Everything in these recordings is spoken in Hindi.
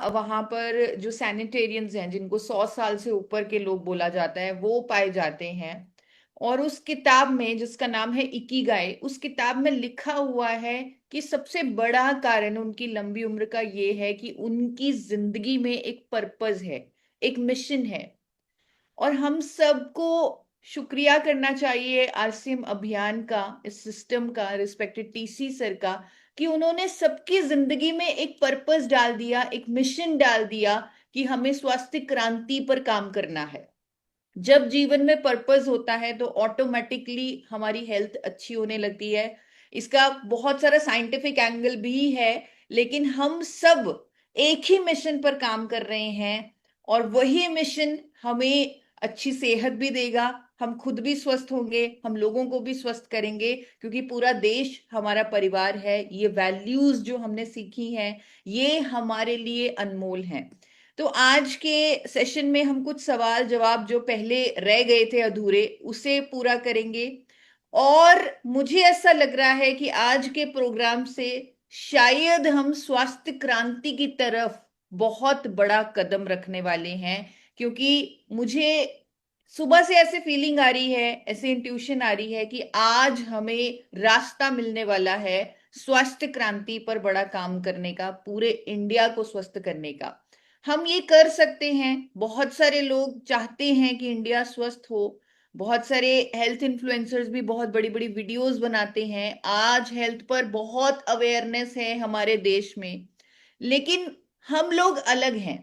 वहां पर जो सैनिटेरियंस हैं जिनको 100 साल से ऊपर के लोग बोला जाता है वो पाए जाते हैं। और उस किताब में जिसका नाम है इकिगाई, उस किताब में लिखा हुआ है कि सबसे बड़ा कारण उनकी लंबी उम्र का ये है कि उनकी जिंदगी में एक पर्पस है, एक मिशन है। और हम सबको शुक्रिया करना चाहिए आरसीएम अभियान का, इस सिस्टम का, रिस्पेक्टेड टीसी सर का, कि उन्होंने सबकी जिंदगी में एक पर्पस डाल दिया, एक मिशन डाल दिया कि हमें स्वास्थ्य क्रांति पर काम करना है। जब जीवन में पर्पस होता है तो ऑटोमेटिकली हमारी हेल्थ अच्छी होने लगती है। इसका बहुत सारा साइंटिफिक एंगल भी है, लेकिन हम सब एक ही मिशन पर काम कर रहे हैं। और वही मिशन हमें अच्छी सेहत भी देगा, हम खुद भी स्वस्थ होंगे, हम लोगों को भी स्वस्थ करेंगे, क्योंकि पूरा देश हमारा परिवार है। ये वैल्यूज जो हमने सीखी हैं ये हमारे लिए अनमोल हैं। तो आज के सेशन में हम कुछ सवाल जवाब जो पहले रह गए थे अधूरे उसे पूरा करेंगे। और मुझे ऐसा लग रहा है कि आज के प्रोग्राम से शायद हम स्वास्थ्य क्रांति की तरफ बहुत बड़ा कदम रखने वाले हैं, क्योंकि मुझे सुबह से ऐसे फीलिंग आ रही है, ऐसे इंट्यूशन आ रही है कि आज हमें रास्ता मिलने वाला है स्वास्थ्य क्रांति पर बड़ा काम करने का, पूरे इंडिया को स्वस्थ करने का। हम ये कर सकते हैं। बहुत सारे लोग चाहते हैं कि इंडिया स्वस्थ हो। बहुत सारे हेल्थ इन्फ्लुएंसर्स भी बहुत बड़ी बड़ी वीडियोस बनाते हैं। आज हेल्थ पर बहुत अवेयरनेस है हमारे देश में। लेकिन हम लोग अलग हैं।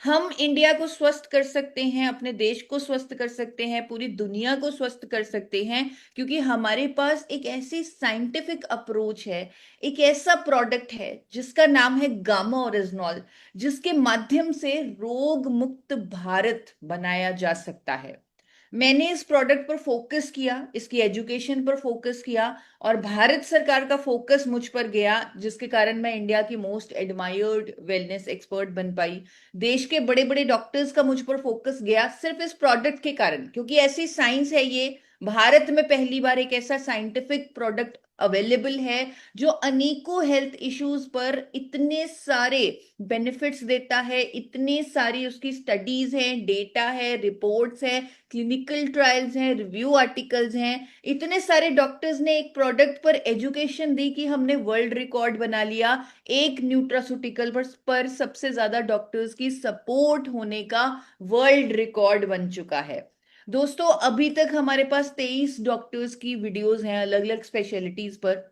हम इंडिया को स्वस्थ कर सकते हैं, अपने देश को स्वस्थ कर सकते हैं, पूरी दुनिया को स्वस्थ कर सकते हैं, क्योंकि हमारे पास एक ऐसी साइंटिफिक अप्रोच है, एक ऐसा प्रोडक्ट है जिसका नाम है गामा ओरिजिनॉल, जिसके माध्यम से रोग मुक्त भारत बनाया जा सकता है। मैंने इस प्रोडक्ट पर फोकस किया, इसकी एजुकेशन पर फोकस किया, और भारत सरकार का फोकस मुझ पर गया, जिसके कारण मैं इंडिया की मोस्ट एडमायर्ड वेलनेस एक्सपर्ट बन पाई। देश के बड़े बड़े डॉक्टर्स का मुझ पर फोकस गया सिर्फ इस प्रोडक्ट के कारण, क्योंकि ऐसी साइंस है ये। भारत में पहली बार एक ऐसा साइंटिफिक प्रोडक्ट अवेलेबल है जो अनेकों हेल्थ इश्यूज पर इतने सारे बेनिफिट्स देता है, इतने सारी उसकी स्टडीज हैं, डेटा है, रिपोर्ट्स हैं, क्लिनिकल ट्रायल्स हैं, रिव्यू आर्टिकल्स हैं। इतने सारे डॉक्टर्स ने एक प्रोडक्ट पर एजुकेशन दी कि हमने वर्ल्ड रिकॉर्ड बना लिया। एक न्यूट्रास्यूटिकल पर सबसे ज्यादा डॉक्टर्स की सपोर्ट होने का वर्ल्ड रिकॉर्ड बन चुका है। दोस्तों, अभी तक हमारे पास 23 डॉक्टर्स की वीडियोस हैं अलग अलग स्पेशलिटीज पर।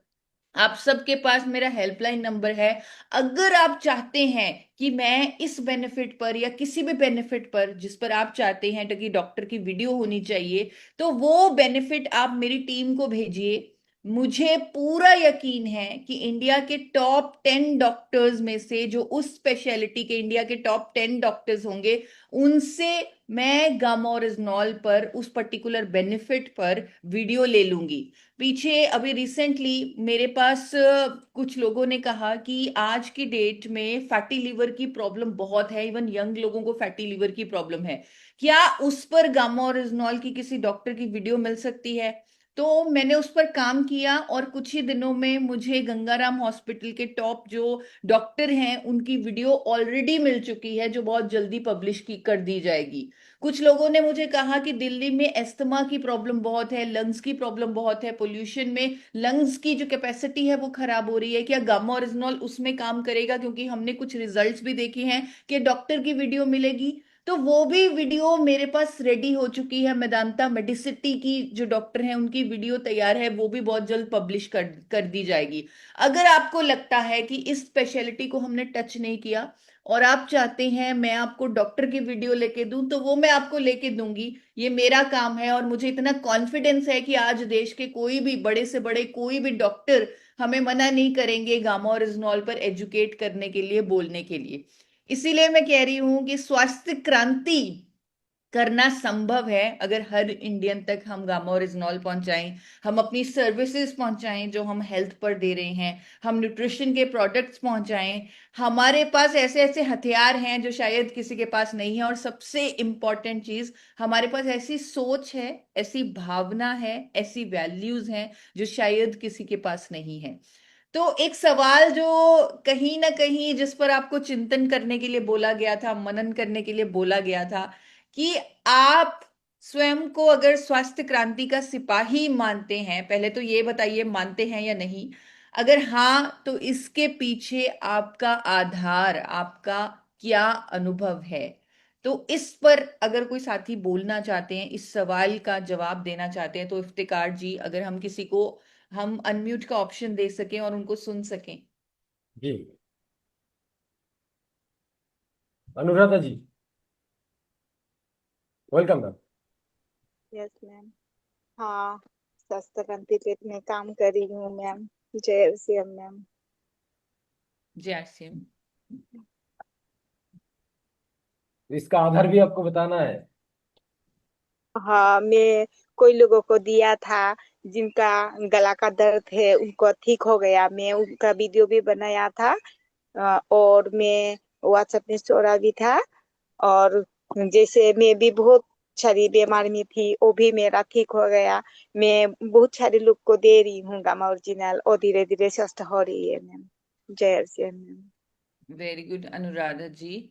आप सबके पास मेरा हेल्पलाइन नंबर है। अगर आप चाहते हैं कि मैं इस बेनिफिट पर या किसी भी बेनिफिट पर जिस पर आप चाहते हैं कि डॉक्टर की वीडियो होनी चाहिए, तो वो बेनिफिट आप मेरी टीम को भेजिए। मुझे पूरा यकीन है कि इंडिया के टॉप 10 डॉक्टर्स में से, जो उस स्पेशलिटी के इंडिया के टॉप 10 डॉक्टर्स होंगे, उनसे मैं गामोरिजनॉल पर, उस पर्टिकुलर बेनिफिट पर वीडियो ले लूंगी। पीछे अभी रिसेंटली मेरे पास कुछ लोगों ने कहा कि आज की डेट में फैटी लिवर की प्रॉब्लम बहुत है, इवन यंग लोगों को फैटी लिवर की प्रॉब्लम है, क्या उस पर गामा ओरिजिनॉल की किसी डॉक्टर की वीडियो मिल सकती है? तो मैंने उस पर काम किया, और कुछ ही दिनों में मुझे गंगाराम हॉस्पिटल के टॉप जो डॉक्टर हैं उनकी वीडियो ऑलरेडी मिल चुकी है, जो बहुत जल्दी पब्लिश की कर दी जाएगी। कुछ लोगों ने मुझे कहा कि दिल्ली में एस्थमा की प्रॉब्लम बहुत है, लंग्स की प्रॉब्लम बहुत है, पोल्यूशन में लंग्स की जो कैपेसिटी है वो खराब हो रही है, क्या गामा ओरिजिनॉल उसमें काम करेगा? क्योंकि हमने कुछ रिजल्ट्स भी देखे हैं कि डॉक्टर की वीडियो मिलेगी। तो वो भी वीडियो मेरे पास रेडी हो चुकी है। मेदांता मेडिसिटी की जो डॉक्टर हैं उनकी वीडियो तैयार है, वो भी बहुत जल्द पब्लिश कर दी जाएगी। अगर आपको लगता है कि इस स्पेशलिटी को हमने टच नहीं किया और आप चाहते हैं मैं आपको डॉक्टर की वीडियो लेके दूं, तो वो मैं आपको लेके दूंगी। ये मेरा काम है, और मुझे इतना कॉन्फिडेंस है कि आज देश के कोई भी बड़े से बड़े कोई भी डॉक्टर हमें मना नहीं करेंगे गामा ओरिजिनॉल पर एजुकेट करने के लिए, बोलने के लिए। इसीलिए मैं कह रही हूं कि स्वास्थ्य क्रांति करना संभव है अगर हर इंडियन तक हम गामा ओरिजिनॉल पहुंचाएं, हम अपनी सर्विसेज पहुंचाएं जो हम हेल्थ पर दे रहे हैं, हम न्यूट्रिशन के प्रोडक्ट्स पहुंचाएं। हमारे पास ऐसे ऐसे हथियार हैं जो शायद किसी के पास नहीं है, और सबसे इंपॉर्टेंट चीज, हमारे पास ऐसी सोच है, ऐसी भावना है, ऐसी वैल्यूज हैं जो शायद किसी के पास नहीं है। तो एक सवाल जो कहीं ना कहीं जिस पर आपको चिंतन करने के लिए बोला गया था, मनन करने के लिए बोला गया था, कि आप स्वयं को अगर स्वास्थ्य क्रांति का सिपाही मानते हैं, पहले तो ये बताइए मानते हैं या नहीं। अगर हाँ, तो इसके पीछे आपका आधार, आपका क्या अनुभव है? तो इस पर अगर कोई साथी बोलना चाहते हैं, इस सवाल का जवाब देना चाहते हैं, तो इफ्तिकार जी, अगर हम किसी को हम अनम्यूट का ऑप्शन दे सकें और उनको सुन सकें। जी, अनुराधा जी, वेलकम मैम। Yes ma'am. हाँ, स्वास्थ्य क्रांति में काम कर रही हूँ मैम। जय श्री राम मैम। जय सिंह। इसका आधार भी आपको बताना है? हाँ, मैं कोई लोगों को दिया था जिनका गला का दर्द है, उनको ठीक हो गया। मैं उनका वीडियो भी बनाया था। और मैं व्हाट्सएप में छोड़ा भी था। और जैसे मैं भी बहुत सारी बीमारी में थी, वो भी मेरा ठीक हो गया। मैं बहुत सारे लोग को दे रही हूँ गामा ओरिजिनल, और धीरे धीरे स्वस्थ हो रही है मैम। जय Shri Ram ma'am. Very good Anuradha ji.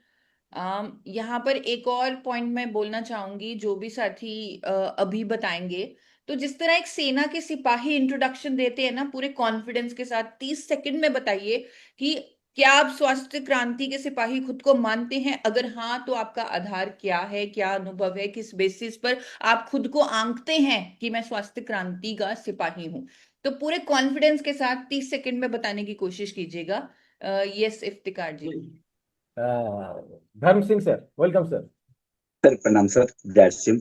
यहाँ पर एक और पॉइंट मैं बोलना चाहूंगी, जो भी साथी अभी बताएंगे। तो जिस तरह एक सेना के सिपाही इंट्रोडक्शन देते हैं ना, पूरे कॉन्फिडेंस के साथ, 30 सेकंड में बताइए कि क्या आप स्वास्थ्य क्रांति के सिपाही खुद को मानते हैं? अगर हाँ, तो आपका आधार क्या है, क्या अनुभव है, किस बेसिस पर आप खुद को आंकते हैं कि मैं स्वास्थ्य क्रांति का सिपाही हूं? तो पूरे कॉन्फिडेंस के साथ 30 सेकंड में बताने की कोशिश कीजिएगा। यस इफ्तिकार जी। जी। अ, धर्म Singh sir, welcome sir. Sir प्रणाम सर। जय सिंह।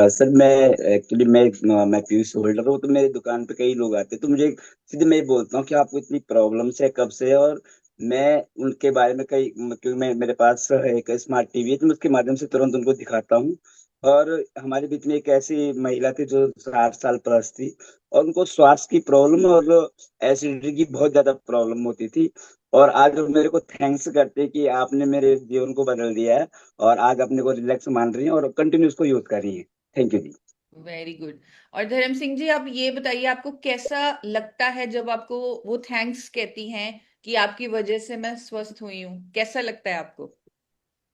सर मैं एक्चुअली मैं पीयूष होल्डर हूँ, तो मेरी दुकान पे कई लोग आते हैं, तो मुझे सीधे मैं ही बोलता हूँ कि आपको इतनी प्रॉब्लम्स है कब से है। और मैं उनके बारे में कई, क्योंकि मैं मेरे पास एक स्मार्ट टीवी है, तो मैं उसके माध्यम से तुरंत उनको दिखाता हूँ। और हमारे बीच में एक ऐसी महिला थी जो 60 साल प्लस थी, और उनको श्वास की प्रॉब्लम और एसिडिटी की बहुत ज्यादा प्रॉब्लम होती थी। और आज वो मेरे को थैंक्स करते हैं कि आपने मेरे जीवन को बदल दिया है, और आज अपने को रिलैक्स मान रही हैं और कंटिन्यू उसको यूज कर रही हैं। थैंक यू जी। Very good. और धर्म सिंह जी, आप ये बताइए, आपको कैसा लगता है जब आपको वो थैंक्स कहती हैं कि आपकी वजह से मैं स्वस्थ हुई हूँ? कैसा लगता है आपको?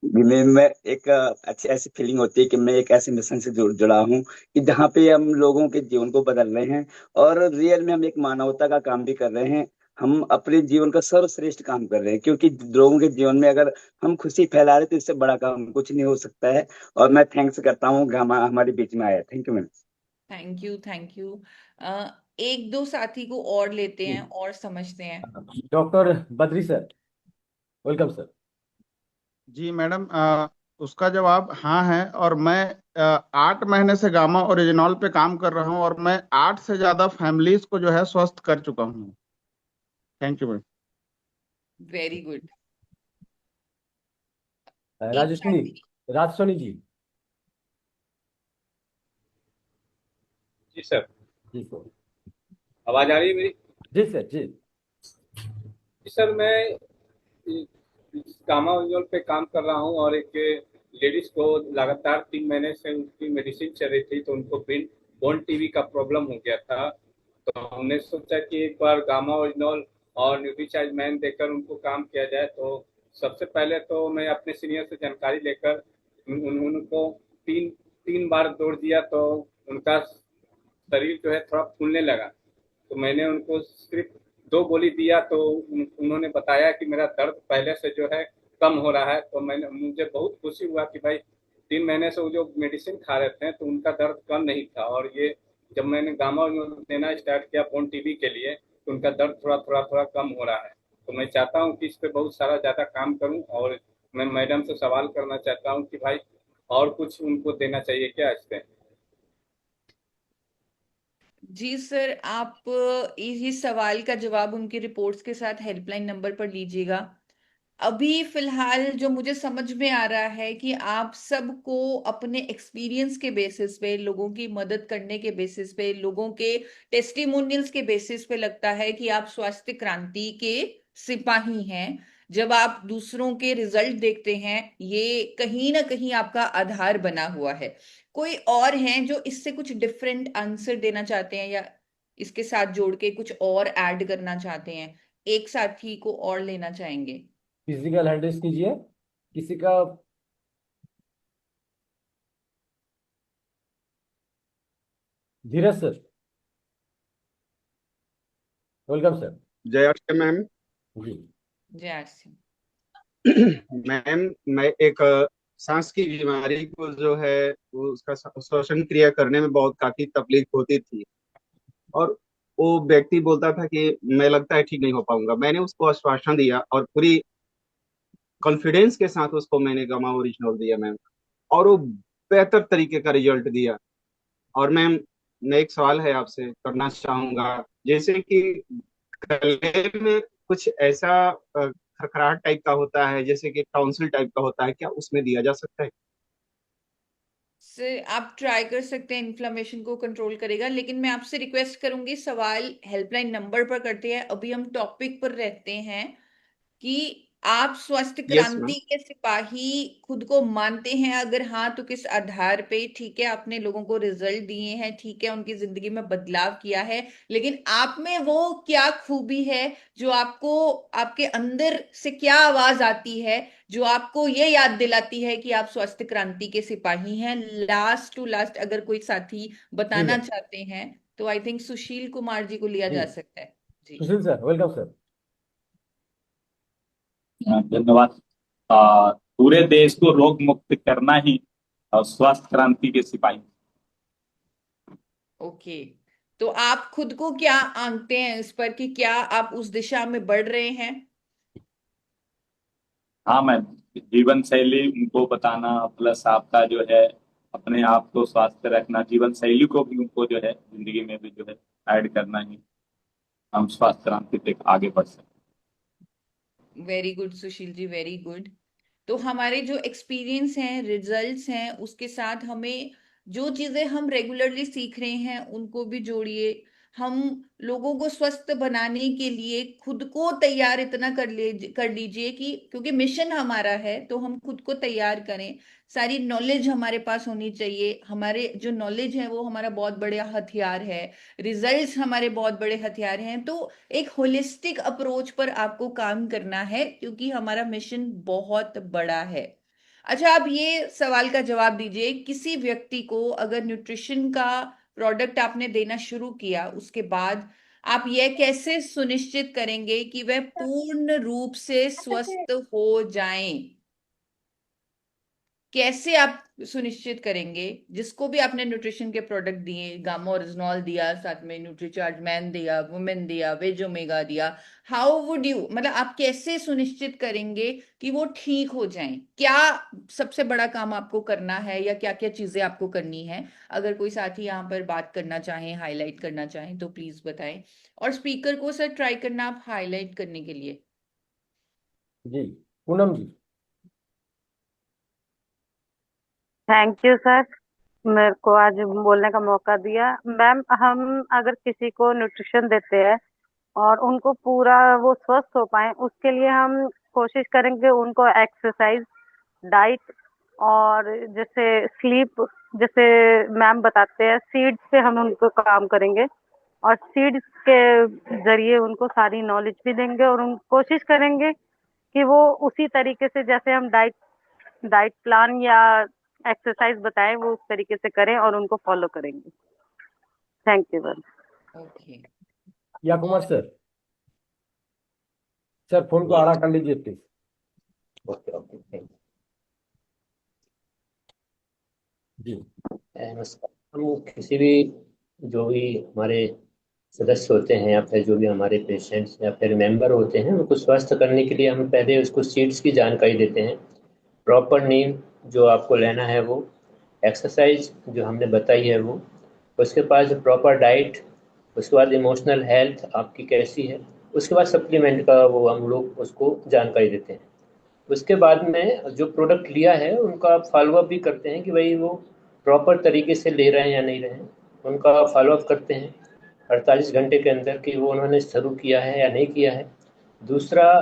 मैं एक अच्छी ऐसी फीलिंग होती है कि मैं एक ऐसे मिशन से जुड़ा हूँ कि जहाँ पे हम लोगों के जीवन को बदल रहे हैं, और रियल में हम एक मानवता का काम भी कर रहे हैं। हम अपने जीवन का सर्वश्रेष्ठ काम कर रहे हैं, क्योंकि लोगों के जीवन में अगर हम खुशी फैला रहे हैं, तो इससे बड़ा काम कुछ नहीं हो सकता है। और मैं थैंक्स करता हूँ कि हमारे बीच में आया। Thank you ma'am. Thank you, thank you. एक दो साथी को और लेते हैं और समझते हैं। Doctor Badri sir, welcome sir. जी मैडम, उसका जवाब हाँ है। और मैं 8 महीने से गामा ओरिजिनॉल पे काम कर रहा हूँ, और मैं 8 से ज्यादा फैमिलीज को जो है स्वस्थ कर चुका हूँ। Thank you ma'am. Very good. एक राजस्विनी, साथी। राजसोनी जी। जी सर। जी सर। आवाज आ रही है मेरी? जी सर जी। जी सर, मैं कामा उज्ज्वल पे काम कर रहा हूँ, और एक लेडीज को लगातार 3 महीने से उनकी मेडिसिन चल रही थी, तो उनको बोन टीवी का प्रॉब्लम हो गया था। तो हमने सोचा कि एक बार गामा ओरिजिनल और न्यूट्रीचार्ज मैन देकर उनको काम किया जाए। तो सबसे पहले तो मैं अपने सीनियर से जानकारी लेकर उनको तीन तीन बार दौड़ दिया, तो उनका शरीर जो है थोड़ा फूलने लगा। तो मैंने उनको सिर्फ 2 गोली दिया, तो उन्होंने बताया कि मेरा दर्द पहले से जो है कम हो रहा है। तो मुझे बहुत खुशी हुआ कि भाई 3 महीने से वो जो मेडिसिन खा रहे थे, तो उनका दर्द कम नहीं था। और ये जब मैंने गामा देना स्टार्ट किया बोन टीबी के लिए, तो उनका दर्द थोड़ा थोड़ा थोड़ा कम हो रहा है। तो मैं चाहता हूँ कि इस पे बहुत सारा ज़्यादा काम करूँ, और मैं मैडम से सवाल करना चाहता हूँ कि भाई और कुछ उनको देना चाहिए क्या इस पे? जी सर, आप इस सवाल का जवाब उनकी रिपोर्ट्स के साथ हेल्पलाइन नंबर पर लीजिएगा। अभी फिलहाल जो मुझे समझ में आ रहा है कि आप सबको अपने एक्सपीरियंस के बेसिस पे, लोगों की मदद करने के बेसिस पे, लोगों के टेस्टिमोनियल्स के बेसिस पे लगता है कि आप स्वास्थ्य क्रांति के सिपाही हैं। जब आप दूसरों के रिजल्ट देखते हैं, ये कहीं ना कहीं आपका आधार बना हुआ है। कोई और हैं जो इससे कुछ डिफरेंट आंसर देना चाहते हैं, या इसके साथ जोड़ के कुछ और ऐड करना चाहते हैं, एक साथी को और लेना चाहेंगे? फिजिकल हैंड रेस कीजिए किसी का। धीरज सर, वेलकम सर। जय अर्चना मैम। जी। जय आरसी। मैम, मैं एक सांस की बीमारी को जो है वो उसका श्वसन क्रिया करने में बहुत काफी तकलीफ होती थी, और वो व्यक्ति बोलता था कि मैं लगता है ठीक नहीं हो पाऊंगा। मैंने उसको आश्वासन दिया और पूरी कॉन्फिडेंस के साथ उसको मैंने गामा ओरिजिनल दिया मैम, और वो बेहतर तरीके का रिजल्ट दिया। और मैम, मैं एक सवाल है आपसे करना चाहूंगा, जैसे कि गले में कुछ ऐसा खखराहट टाइप का होता है, जैसे कि टॉन्सिल टाइप का होता है, क्या उसमें दिया जा सकता है? से आप ट्राई कर सकते हैं, इन्फ्लामेशन को कंट्रोल करेगा। लेकिन मैं आपसे रिक्वेस्ट करूंगी, सवाल हेल्पलाइन नंबर पर करते हैं, अभी हम टॉपिक पर रहते हैं कि आप स्वस्थ यस क्रांति मैम। के सिपाही खुद को मानते हैं? अगर हाँ तो किस आधार पे? ठीक है, आपने लोगों को रिजल्ट दिए हैं, ठीक है, उनकी जिंदगी में बदलाव किया है, लेकिन आप में वो क्या खूबी है जो आपको, आपके अंदर से क्या आवाज आती है जो आपको ये याद दिलाती है कि आप स्वस्थ क्रांति के सिपाही हैं? लास्ट टू लास्ट अगर कोई साथी ठीक बताना है चाहते हैं तो आई थिंक सुशील कुमार जी को लिया जी। जा सकता है। जी। सुशील सर, वेलकम सर। धन्यवाद। पूरे देश को रोग मुक्त करना ही स्वास्थ्य क्रांति के सिपाही। ओके, तो आप खुद को क्या आंकते हैं इस पर कि क्या आप उस दिशा में बढ़ रहे हैं? हाँ, मैं जीवन शैली उनको बताना, प्लस आपका जो है अपने आप को स्वास्थ्य रखना, जीवन शैली को भी उनको जो है जिंदगी में भी जो है ऐड करना ही हम स्वास्थ्य क्रांति तक आगे बढ़ सकते very good Sushil ji, very good. तो हमारे जो एक्सपीरियंस हैं, रिजल्ट्स हैं, उसके साथ हमें जो चीजें हम रेगुलरली सीख रहे हैं उनको भी जोड़िए। हम लोगों को स्वस्थ बनाने के लिए खुद को तैयार इतना कर लीजिए कि क्योंकि मिशन हमारा है तो हम खुद को तैयार करें। सारी नॉलेज हमारे पास होनी चाहिए, हमारे जो नॉलेज है वो हमारा बहुत बड़ा हथियार है, रिजल्ट्स हमारे बहुत बड़े हथियार हैं। तो एक होलिस्टिक अप्रोच पर आपको काम करना है क्योंकि हमारा मिशन बहुत बड़ा है। अच्छा, आप ये सवाल का जवाब दीजिए, किसी व्यक्ति को अगर न्यूट्रिशन का प्रोडक्ट आपने देना शुरू किया, उसके बाद आप यह कैसे सुनिश्चित करेंगे कि वह पूर्ण रूप से स्वस्थ हो जाएं? कैसे आप सुनिश्चित करेंगे? जिसको भी आपने न्यूट्रिशन के प्रोडक्ट दिए, गामा ओरिजिनॉल दिया, साथ में न्यूट्रीचार्ज मैन दिया, वुमेन दिया, वेज ओमेगा दिया, हाउ वुड यू, मतलब आप कैसे सुनिश्चित करेंगे कि वो ठीक हो जाएं? क्या सबसे बड़ा काम आपको करना है या क्या क्या चीजें आपको करनी है? अगर कोई साथी यहाँ पर बात करना चाहें, हाईलाइट करना चाहें तो प्लीज बताएं। और स्पीकर को सर ट्राई करना आप हाईलाइट करने के लिए। जी, पूनम जी। थैंक यू सर, मेरे को आज बोलने का मौका दिया। मैम, हम अगर किसी को न्यूट्रिशन देते हैं और उनको पूरा वो स्वस्थ हो पाए, उसके लिए हम कोशिश करेंगे उनको एक्सरसाइज, डाइट और जैसे स्लीप, जैसे मैम बताते हैं सीड्स पे हम उनको काम करेंगे और सीड्स के जरिए उनको सारी नॉलेज भी देंगे और उन कोशिश करेंगे कि वो उसी तरीके से जैसे हम डाइट डाइट प्लान या एक्सरसाइज बताएं वो उस तरीके से करें और उनको फॉलो करेंगे। Thank you ma'am. ओके। या कुमार सर, सर फोन को आड़ा कर लीजिए प्लीज। ओके ओके, थैंक जी। नमस्कार। हम किसी भी जो भी हमारे सदस्य होते हैं या फिर जो भी हमारे पेशेंट्स या फिर मेंबर होते हैं उनको स्वस्थ करने के लिए हम पहले उसको सीड्स की जानकारी देते हैं, प्रॉपर नींद जो आपको लेना है वो, एक्सरसाइज जो हमने बताई है वो, उसके बाद प्रॉपर डाइट, उसके बाद इमोशनल हेल्थ आपकी कैसी है, उसके बाद सप्लीमेंट का वो हम लोग उसको जानकारी देते हैं। उसके बाद में जो प्रोडक्ट लिया है उनका फॉलोअप भी करते हैं कि भाई वो प्रॉपर तरीके से ले रहे हैं या नहीं रहे हैं, उनका फॉलोअप करते हैं 48 घंटे के अंदर कि वो उन्होंने शुरू किया है या नहीं किया है। दूसरा,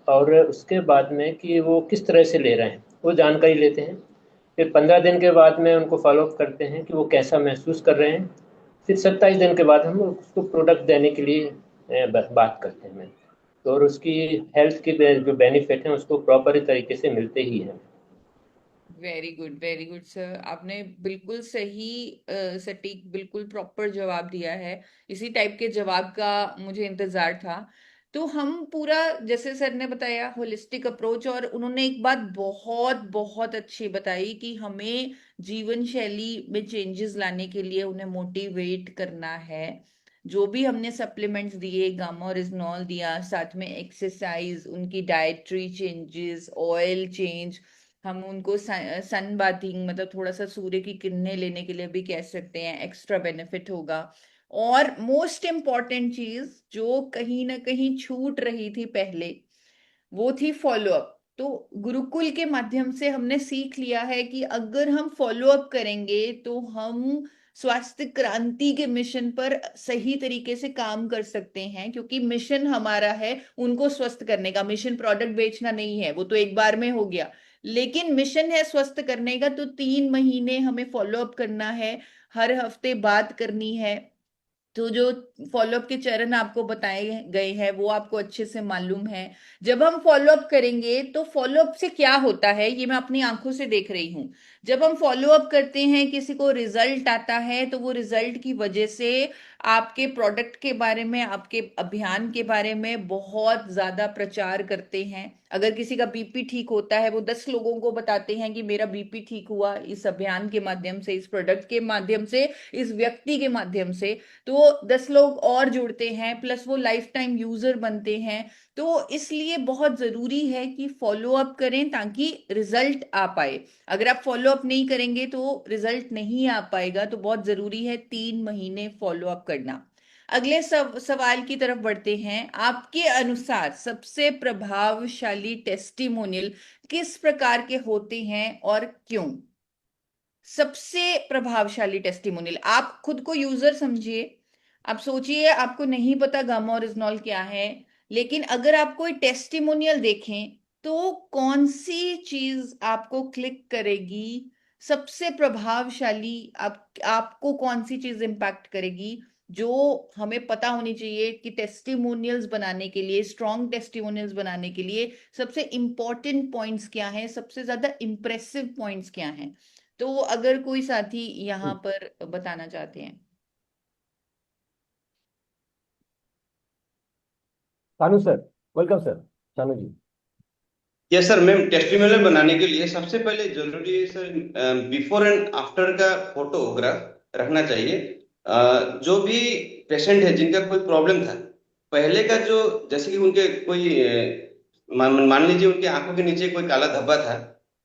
और उसके बाद में कि वो किस तरह से ले रहे हैं वो जानकारी लेते हैं। फिर 15 दिन के बाद में उनको फॉलोअप करते हैं कि वो कैसा महसूस कर रहे हैं फिर 27 दिन के बाद हम उसको प्रोडक्ट देने के लिए बात करते हैं मैम। तो और उसकी हेल्थ के जो बेनिफिट हैं उसको प्रॉपर तरीके से मिलते ही हैं। वेरी गुड सर, आपने बिल्कुल सही सटीक बिल्कुल प्रॉपर जवाब दिया है। इसी टाइप के जवाब का मुझे इंतजार था। तो हम पूरा, जैसे सर ने बताया, होलिस्टिक अप्रोच, और उन्होंने एक बात बहुत बहुत अच्छी बताई कि हमें जीवन शैली में चेंजेस लाने के लिए उन्हें मोटिवेट करना है। जो भी हमने सप्लीमेंट्स दिए, गामा ओरिजिनॉल दिया, साथ में एक्सरसाइज, उनकी डाइटरी चेंजेस, ऑयल चेंज, हम उनको सन बाथिंग मतलब थोड़ा सा सूर्य की किरणें लेने के लिए भी कह सकते हैं, एक्स्ट्रा बेनिफिट होगा। और मोस्ट इम्पॉर्टेंट चीज जो कहीं ना कहीं छूट रही थी पहले, वो थी फॉलो अप। तो गुरुकुल के माध्यम से हमने सीख लिया है कि अगर हम फॉलो अप करेंगे तो हम स्वास्थ्य क्रांति के मिशन पर सही तरीके से काम कर सकते हैं, क्योंकि मिशन हमारा है उनको स्वस्थ करने का। मिशन प्रोडक्ट बेचना नहीं है, वो तो एक बार में हो गया, लेकिन मिशन है स्वस्थ करने का। तो 3 महीने हमें फॉलो अप करना है, हर हफ्ते बात करनी है। तो जो फॉलोअप के चरण आपको बताए गए हैं वो आपको अच्छे से मालूम है। जब हम फॉलोअप करेंगे तो फॉलोअप से क्या होता है ये मैं अपनी आंखों से देख रही हूँ। जब हम फॉलोअप करते हैं, किसी को रिजल्ट आता है, तो वो रिजल्ट की वजह से आपके प्रोडक्ट के बारे में, आपके अभियान के बारे में बहुत ज्यादा प्रचार करते हैं। अगर किसी का बीपी ठीक होता है, वो 10 लोगों को बताते हैं कि मेरा बीपी ठीक हुआ इस अभियान के माध्यम से, इस प्रोडक्ट के माध्यम से, इस व्यक्ति के माध्यम से। तो 10 लोग और जुड़ते हैं, प्लस वो लाइफ टाइम यूजर बनते हैं। तो इसलिए बहुत जरूरी है कि फॉलो अप करें ताकि रिजल्ट आ पाए। अगर आप फॉलो अप नहीं करेंगे तो रिजल्ट नहीं आ पाएगा। तो बहुत जरूरी है 3 महीने फॉलो अप करना। अगले सवाल की तरफ बढ़ते हैं। आपके अनुसार सबसे प्रभावशाली टेस्टिमोनियल किस प्रकार के होते हैं और क्यों? सबसे प्रभावशाली टेस्टिमोनियल, आप खुद को यूजर समझिए। आप सोचिए, आपको नहीं पता गामा ओरिजिनॉल क्या है, लेकिन अगर आप कोई टेस्टिमोनियल देखें तो कौन सी चीज आपको क्लिक करेगी? सबसे प्रभावशाली आपको कौन सी चीज इंपैक्ट करेगी? जो हमें पता होनी चाहिए कि टेस्टिमोनियल्स बनाने के लिए, स्ट्रॉन्ग टेस्टिमोनियल्स बनाने के लिए सबसे इंपॉर्टेंट पॉइंट्स क्या हैं, सबसे ज्यादा इंप्रेसिव पॉइंट्स क्या हैं? तो अगर कोई साथी यहाँ पर बताना चाहते हैं। Shanu sir, welcome sir. Shanu ji. Yes sir, ma'am testimonial बनाने के लिए सबसे पहले जरूरी है सर बिफोर एंड आफ्टर का फोटोग्राफ रखना चाहिए। जो भी पेशेंट है जिनका कोई प्रॉब्लम था पहले का, जो जैसे कि उनके कोई मान लीजिए उनके आंखों के नीचे कोई काला धब्बा था,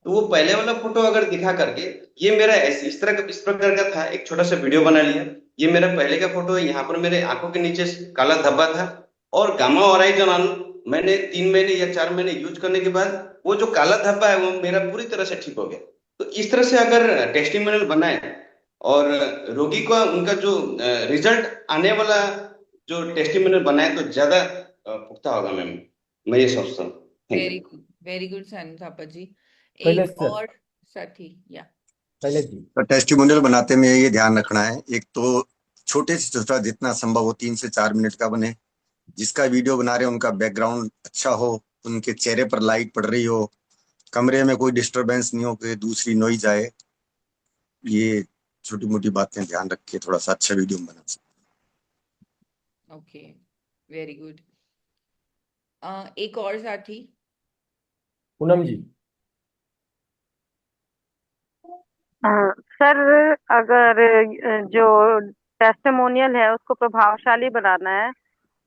तो वो पहले वाला फोटो अगर दिखा करके, ये मेरा इस तरह का इस प्रकार का था, एक छोटा सा वीडियो बना लिया, ये मेरा पहले का फोटो है, यहाँ पर मेरे आंखों के नीचे काला धब्बा था और गामा ओराइजोनॉल मैंने 3 महीने या 4 महीने यूज करने के बाद वो जो काला धब्बा है वो मेरा पूरी तरह से ठीक हो गया। तो इस तरह से अगर टेस्टिमोनियल बनाए और रोगी को उनका जो रिजल्ट आने वाला जो टेस्टिमोनियल बनाए तो ज्यादा पुख्ता होगा मैम, मैं ये सोचता हूँ। Thank you. वेरी गुड सानू थापा जी। शैलेश एक सर। और साथी, या शैलेश जी। तो टेस्टिमोनियल बनाते में ये ध्यान रखना है, एक तो छोटे से छोटा जितना संभव हो 3 से 4 मिनट का बने। जिसका वीडियो बना रहे हो उनका बैकग्राउंड अच्छा हो, उनके चेहरे पर लाइट पड़ रही हो, कमरे में कोई डिस्टरबेंस नहीं हो कि दूसरी नॉइज आए। ये छोटी मोटी बातें ध्यान रख के थोड़ा सा अच्छा वीडियो बना सकते। Okay, very good. एक और साथी। पूनम जी। सर, अगर जो टेस्टिमोनियल है उसको प्रभावशाली बनाना है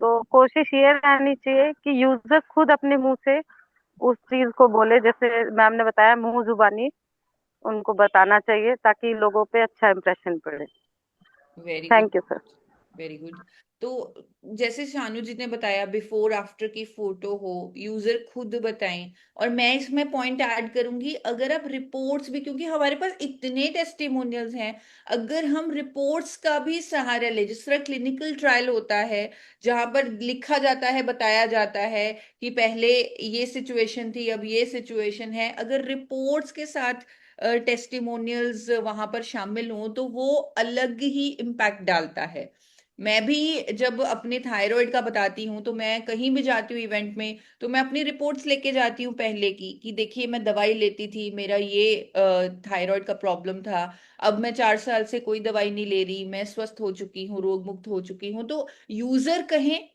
तो कोशिश ये रहनी चाहिए कि यूजर खुद अपने मुंह से उस चीज को बोले, जैसे मैम ने बताया मुंह जुबानी उनको बताना चाहिए ताकि लोगों पे अच्छा इम्प्रेशन पड़े। Very good, thank you sir. Very good. तो जैसे शानू जी ने बताया, बिफोर आफ्टर की फोटो हो, यूजर खुद बताएं। और मैं इसमें पॉइंट ऐड करूंगी, अगर आप रिपोर्ट्स भी, क्योंकि हमारे पास इतने टेस्टिमोनियल्स हैं, अगर हम रिपोर्ट्स का भी सहारा ले, जिस तरह क्लिनिकल ट्रायल होता है जहां पर लिखा जाता है, बताया जाता है कि पहले ये सिचुएशन थी, अब ये सिचुएशन है, अगर रिपोर्ट्स के साथ टेस्टिमोनियल्स वहां पर शामिल हों तो वो अलग ही इम्पैक्ट डालता है। मैं भी जब अपने थायराइड का बताती हूँ, तो मैं कहीं भी जाती हूँ इवेंट में, तो मैं अपनी रिपोर्ट्स लेके जाती हूँ पहले की, कि देखिए मैं दवाई लेती थी, मेरा ये थायराइड का प्रॉब्लम था, अब मैं 4 साल से कोई दवाई नहीं ले रही, मैं स्वस्थ हो चुकी हूँ, रोग मुक्त हो चुकी हूँ। तो यूजर कहें,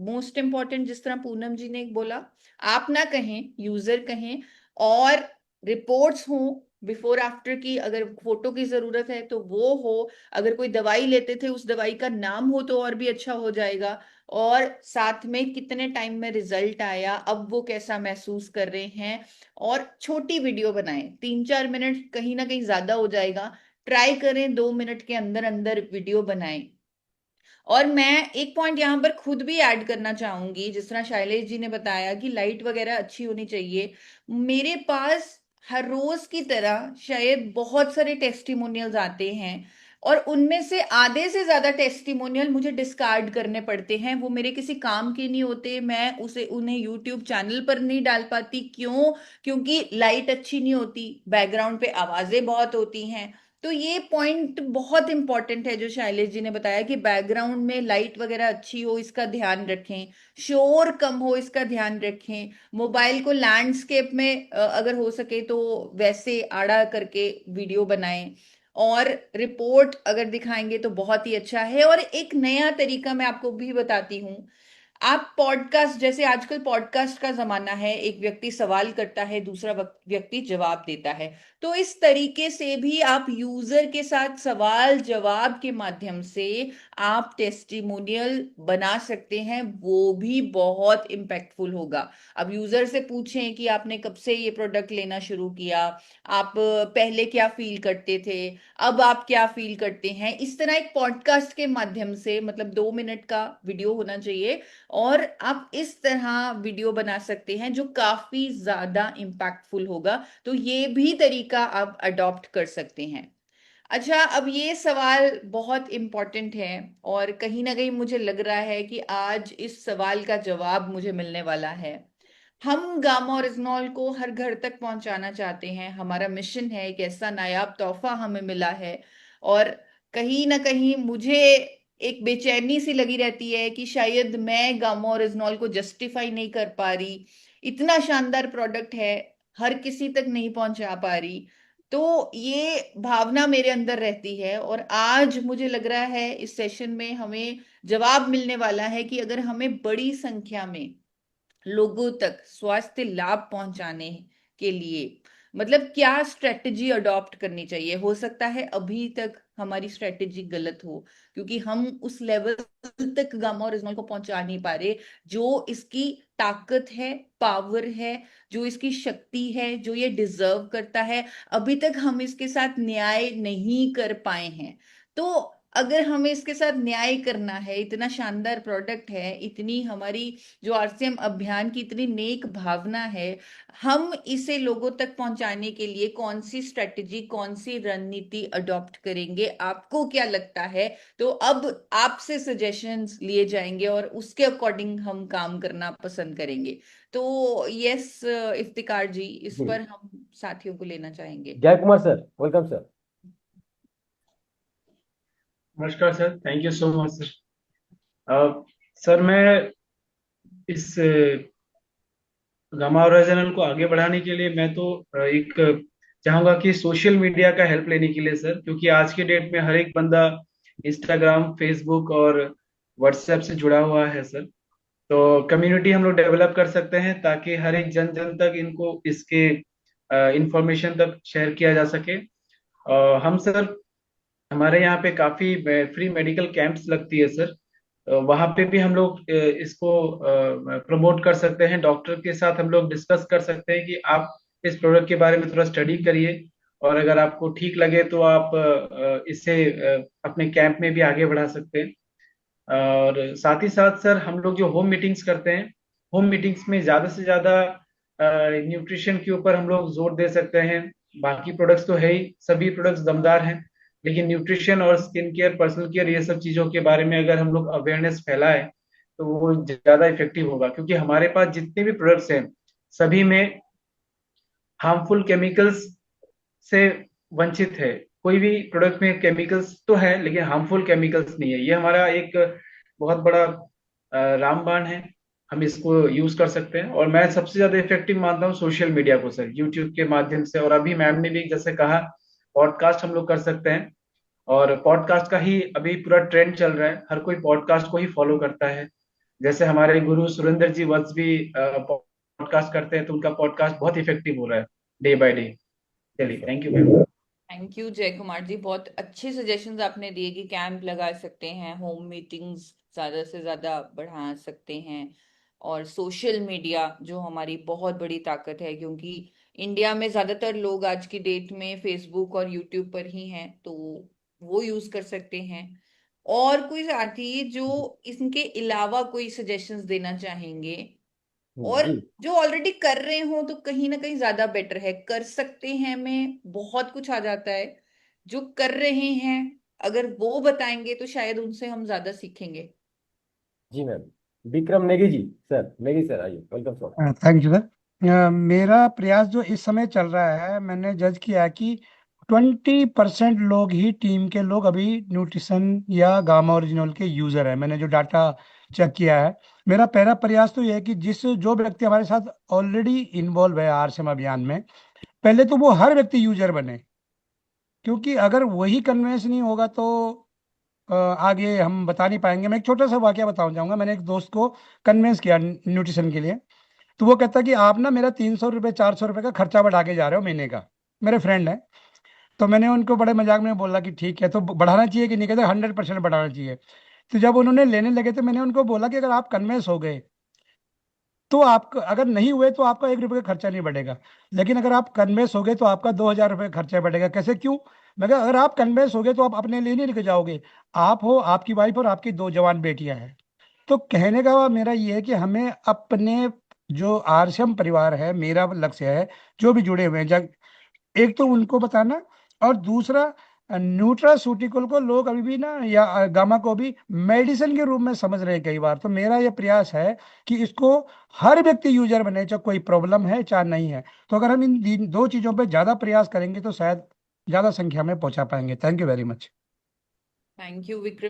मोस्ट इंपॉर्टेंट, जिस तरह पूनम जी ने बोला, आप ना कहें, यूजर कहें। और रिपोर्ट्स हों बिफोर आफ्टर की, अगर फोटो की जरूरत है तो वो हो, अगर कोई दवाई लेते थे उस दवाई का नाम हो तो और भी अच्छा हो जाएगा, और साथ में कितने टाइम में रिजल्ट आया, अब वो कैसा महसूस कर रहे हैं। और छोटी वीडियो बनाएं, 3-4 मिनट कहीं ना कहीं ज्यादा हो जाएगा, ट्राई करें 2 मिनट के अंदर अंदर वीडियो बनाएं। और मैं एक पॉइंट यहाँ पर खुद भी ऐड करना चाहूंगी, जिस तरह शैलेश जी ने बताया कि लाइट वगैरह अच्छी होनी चाहिए। मेरे पास हर रोज की तरह शायद बहुत सारे टेस्टिमोनियल्स आते हैं, और उनमें से आधे से ज्यादा टेस्टिमोनियल मुझे डिस्कार्ड करने पड़ते हैं, वो मेरे किसी काम के नहीं होते, मैं उसे उन्हें यूट्यूब चैनल पर नहीं डाल पाती। क्यों? क्योंकि लाइट अच्छी नहीं होती, बैकग्राउंड पे आवाजें बहुत होती हैं। तो ये पॉइंट बहुत इंपॉर्टेंट है जो शैलेश जी ने बताया, कि बैकग्राउंड में लाइट वगैरह अच्छी हो, इसका ध्यान रखें, शोर कम हो, इसका ध्यान रखें, मोबाइल को लैंडस्केप में अगर हो सके तो वैसे आड़ा करके वीडियो बनाएं, और रिपोर्ट अगर दिखाएंगे तो बहुत ही अच्छा है। और एक नया तरीका मैं आपको भी बताती हूँ, आप पॉडकास्ट, जैसे आजकल पॉडकास्ट का जमाना है, एक व्यक्ति सवाल करता है, दूसरा व्यक्ति जवाब देता है, तो इस तरीके से भी आप यूजर के साथ सवाल जवाब के माध्यम से आप टेस्टिमोनियल बना सकते हैं, वो भी बहुत इम्पैक्टफुल होगा। अब यूजर से पूछें कि आपने कब से ये प्रोडक्ट लेना शुरू किया, आप पहले क्या फील करते थे, अब आप क्या फील करते हैं, इस तरह एक पॉडकास्ट के माध्यम से, मतलब 2 मिनट का वीडियो होना चाहिए, और आप इस तरह वीडियो बना सकते हैं जो काफी ज्यादा इम्पैक्टफुल होगा। तो ये भी तरीका आप अडॉप्ट कर सकते हैं। अच्छा, अब ये सवाल बहुत इम्पोर्टेंट है, और कहीं ना कहीं मुझे लग रहा है कि आज इस सवाल का जवाब मुझे मिलने वाला है। हम गामा ओरिजिनॉल को हर घर तक पहुंचाना चाहते हैं, हमारा मिशन है, एक ऐसा नायाब तोहफा हमें मिला है। और कहीं ना कहीं मुझे एक बेचैनी सी लगी रहती है कि शायद मैं गामा ओरिजिनॉल को जस्टिफाई नहीं कर पा रही, इतना शानदार प्रोडक्ट है, हर किसी तक नहीं पहुंचा पा रही। तो ये भावना मेरे अंदर रहती है, और आज मुझे लग रहा है इस सेशन में हमें जवाब मिलने वाला है कि अगर हमें बड़ी संख्या में लोगों तक स्वास्थ्य लाभ पहुंचाने के लिए, मतलब क्या स्ट्रेटजी अडॉप्ट करनी चाहिए। हो सकता है अभी तक हमारी स्ट्रेटजी गलत हो, क्योंकि हम उस लेवल तक गामा ओरिजिनल को पहुंचा नहीं पा रहे जो इसकी ताकत है, पावर है, जो इसकी शक्ति है, जो ये डिजर्व करता है। अभी तक हम इसके साथ न्याय नहीं कर पाए हैं। तो अगर हमें इसके साथ न्याय करना है, इतना शानदार प्रोडक्ट है, इतनी हमारी जो आरसीएम अभियान की इतनी नेक भावना है, हम इसे लोगों तक पहुंचाने के लिए कौन सी स्ट्रेटजी, कौन सी रणनीति अडॉप्ट करेंगे, आपको क्या लगता है? तो अब आपसे सजेशंस लिए जाएंगे और उसके अकॉर्डिंग हम काम करना पसंद करेंगे। तो यस इफ्तिकार जी, इस पर हम साथियों को लेना चाहेंगे। जय कुमार सर, वेलकम सर। नमस्कार sir, thank you so much sir. Sir मैं इस गामा ओरिजिनल को आगे बढ़ाने के लिए मैं तो एक चाहूंगा कि सोशल मीडिया का हेल्प लेने के लिए सर, क्योंकि आज के डेट में हर एक बंदा इंस्टाग्राम, फेसबुक और व्हाट्सएप से जुड़ा हुआ है सर। तो कम्युनिटी हम लोग डेवलप कर सकते हैं ताकि हर एक जन जन तक इनको इसके इंफॉर्मेशन तक शेयर किया जा सके। हम सर, हमारे यहाँ पे काफी फ्री मेडिकल कैंप्स लगती है सर, वहां पे भी हम लोग इसको प्रमोट कर सकते हैं। डॉक्टर के साथ हम लोग डिस्कस कर सकते हैं कि आप इस प्रोडक्ट के बारे में थोड़ा स्टडी करिए, और अगर आपको ठीक लगे तो आप इससे अपने कैंप में भी आगे बढ़ा सकते हैं। और साथ ही साथ सर हम लोग जो होम मीटिंग्स करते हैं, होम मीटिंग्स में ज्यादा से ज्यादा न्यूट्रिशन के ऊपर हम लोग जोर दे सकते हैं। बाकी प्रोडक्ट्स तो है ही, सभी प्रोडक्ट्स दमदार हैं, लेकिन न्यूट्रिशन और स्किन केयर, पर्सनल केयर, ये सब चीजों के बारे में अगर हम लोग अवेयरनेस फैलाएं तो वो ज्यादा इफेक्टिव होगा। क्योंकि हमारे पास जितने भी प्रोडक्ट्स हैं सभी में हार्मफुल केमिकल्स से वंचित है। कोई भी प्रोडक्ट में केमिकल्स तो है लेकिन हार्मफुल केमिकल्स नहीं है। ये हमारा एक बहुत बड़ा रामबाण है, हम इसको यूज कर सकते हैं। और मैं सबसे ज्यादा इफेक्टिव मानता हूँ सोशल मीडिया को सर, यूट्यूब के माध्यम से। और अभी मैम ने भी जैसे कहा पॉडकास्ट हम लोग कर सकते हैं, और पॉडकास्ट का ही अभी पूरा ट्रेंड चल रहा है, हर कोई पॉडकास्ट को ही फॉलो करता है। जैसे हमारे गुरु सुरेंद्र जी वत्स भी पॉडकास्ट करते हैं, तो उनका पॉडकास्ट बहुत इफेक्टिव हो रहा है डे बाय डे। चलिए, thank you ma'am. Thank you जय कुमार जी, बहुत अच्छे सजेशंस आपने दिए कि कैंप लगा सकते हैं, होम मीटिंग्स ज़्यादा से ज़्यादा बढ़ा सकते हैं, और सोशल मीडिया जो हमारी बहुत बड़ी ताकत है, क्योंकि इंडिया में ज़्यादातर लोग आज की डेट में फेसबुक और यूट्यूब पर ही हैं, तो वो यूज़ कर सकते हैं। और कोई साथी जो इनके अलावा कोई सजेशंस देना चाहेंगे, और जी जो ऑलरेडी कर रहे हो तो कहीं ना कहीं ज्यादा बेटर है, कर सकते हैं में बहुत कुछ आ जाता है। जो कर रहे हैं अगर वो बताएंगे तो शायद उनसे हम ज्यादा सीखेंगे। जी ma'am. Vikram Negi ji, sir Negi sir, आइए, welcome sir. Thank you sir. मेरा प्रयास जो इस समय चल रहा है, मैंने जज किया कि 20% लोग ही टीम के लोग अभी न्यूट्रिशन या गामा ओरिजिनल के यूजर है। मैंने जो डाटा चेक किया है, मेरा पहला प्रयास तो यह है कि जो व्यक्ति हमारे साथ ऑलरेडी इन्वॉल्व है आरसीएम अभियान में, पहले तो वो हर व्यक्ति यूजर बने। क्योंकि अगर वही कन्वेंस नहीं होगा तो आगे हम बता नहीं पाएंगे। मैं एक छोटा सा वाकया बताना चाहूंगा। मैंने एक दोस्त को कन्वेंस किया न्यूट्रिशन के लिए, तो वो कहता कि आप ना मेरा 300 रुपये 400 रुपये का खर्चा बढ़ा के जा रहे हो महीने का। मेरे फ्रेंड है, तो मैंने उनको बड़े मजाक में बोला कि ठीक है, तो बढ़ाना चाहिए कि नहीं? कहते 100% बढ़ाना चाहिए। तो जब उन्होंने लेने लगे तो मैंने उनको बोला कि अगर आप कन्वेंस हो गए तो आपका, अगर नहीं हुए तो आपका 1 रुपये का खर्चा नहीं बढ़ेगा, लेकिन अगर आप कन्वेंस हो गए तो आपका 2,000 रुपये का खर्चा बढ़ेगा। कैसे, क्यों? मैं कहा अगर आप कन्वेंस हो गए तो आप अपने लिए नहीं लेके जाओगे, आप हो, आपकी वाइफ और आपकी 2 जवान बेटियां हैं। तो कहने का मेरा ये है कि हमें अपने जो आरसीएम परिवार है, मेरा लक्ष्य है जो भी जुड़े हुए हैं, एक तो उनको बताना, और दूसरा न्यूट्रास्यूटिकल को लोग अभी भी ना, या गामा को भी मेडिसिन के रूप में समझ रहे हैं कई बार। तो मेरा ये प्रयास है कि इसको हर व्यक्ति यूजर बने, चाहे कोई प्रॉब्लम है चाहे नहीं है। तो अगर हम इन 2 चीजों पे ज्यादा प्रयास करेंगे तो शायद ज्यादा संख्या में पहुंचा पाएंगे। Thank you very much. Thank you Vikram.